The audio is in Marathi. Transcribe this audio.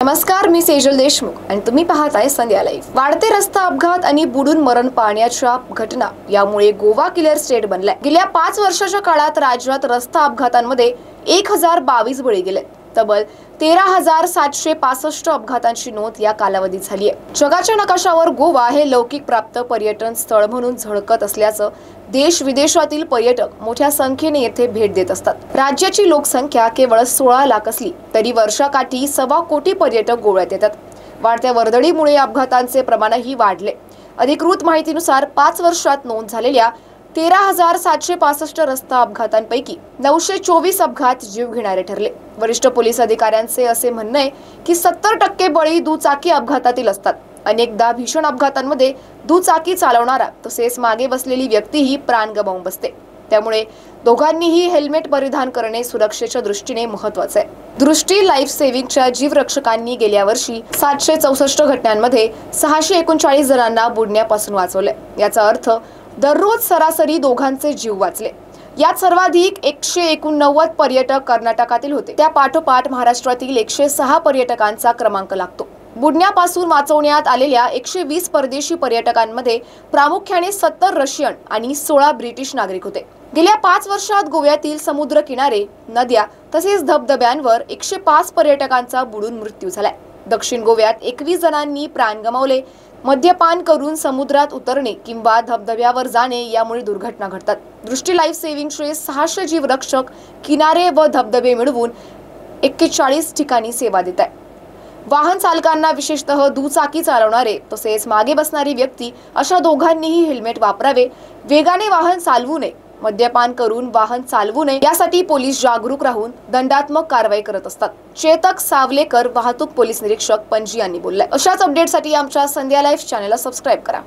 नमस्कार, मी सेजल देशमुख आणि तुम्ही पाहताय संध्या लाईव्ह। वाढते रस्ता अपघात आणि बुडून मरण पावण्याच्या घटना यामुळे गोवा किलर स्टेट बनलाय। गेल्या 5 वर्षाच्या काळात राज्यात रस्ता अपघातांमध्ये 1022 बळी गेले। तब्बल 13,765 अपघातांची नोंद या कालावधीत झाली आहे। जगाच्या नकाशावर गोवा हे लौकिक प्राप्त पर्यटन स्थळ म्हणून झळकत असल्याचं देश विदेशातील पर्यटक मोठ्या संख्येने येथे भेट देत असतात। राज्याची लोकसंख्या केवळ 16 लाख असली तरी वर्षाकाठी 1.25 कोटी पर्यटक गोव्यात येतात। वाढत्या वर्दळीमुळे अपघातांचे प्रमाणही वाढले। अधिकृत माहितीनुसार 5 वर्षात नोंद झालेल्या 13,765 रस्ता अपघातांपैकी 924 अपघात जीव घेणारे ठरले। वरिष्ठ पोलीस अधिकाऱ्यांचे असे म्हणणे आहे की 70% बळी दुचाकी अपघातातील असतात। अनेकदा भीषण अपघातांमध्ये दुचाकी चालवणारा तसेच मागे बसलेली व्यक्तीही प्राण गमावून बसते। त्यामुळे दोघांनीही हेल्मेट परिधान करणे सुरक्षेच्या दृष्टीने महत्त्वाचे आहे। दृष्टी लाईफ सेव्हिंगच्या जीवरक्षकांनी गेल्या वर्षी 764 घटनांमध्ये 639 जणांना बुडण्यापासून वाचवले। याचा अर्थ दररोज सरासरी दोघांचे जीव वाचले। यात सर्वाधिक 189 पर्यटक कर्नाटकातील होते। त्या पाठोपाठ महाराष्ट्रातील 106 पर्यटकांचा क्रमांक लागतो। बुडण्यापासून वाचवण्यात आलेल्या 120 परदेशी पर्यटकांमध्ये प्रामुख्याने 70 रशियन आणि 16 ब्रिटिश नागरिक होते। गेल्या 5 वर्षात गोव्यातील समुद्र किनारे, नद्या तसेच धबधब्यांवर 105 पर्यटकांचा बुडून मृत्यू झालाय। दक्षिण गोव्यात 21 जणांनी प्राण गमावले। मद्यपान करून समुद्रात उतरणे किंवा धबधब्यावर जाणे यामुळे दुर्घटना घडतात। दृष्टी लाईफ सेव्हिंगचे 600 जीवरक्षक किनारे व धबधबे मिळवून 41 ठिकाणी सेवा देत आहेत। वाहन चालकांना, विशेषतः दुचाकी चालवणारे तसेच मागे बसणारी व्यक्ती अशा दोघांनीही हेल्मेट वापरावे। वेगाने वाहन चालवू नये, मद्यपान करून वाहन चालवू नये यासाठी पोलीस जागरूक राहून दंडात्मक कारवाई करत असतात। चेतक सावलेकर, वाहतूक पोलीस निरीक्षक, पणजी यांनी बोलले। अशाच अपडेटसाठी आमच्या संध्या लाईव्ह चॅनलला सबस्क्राईब करा।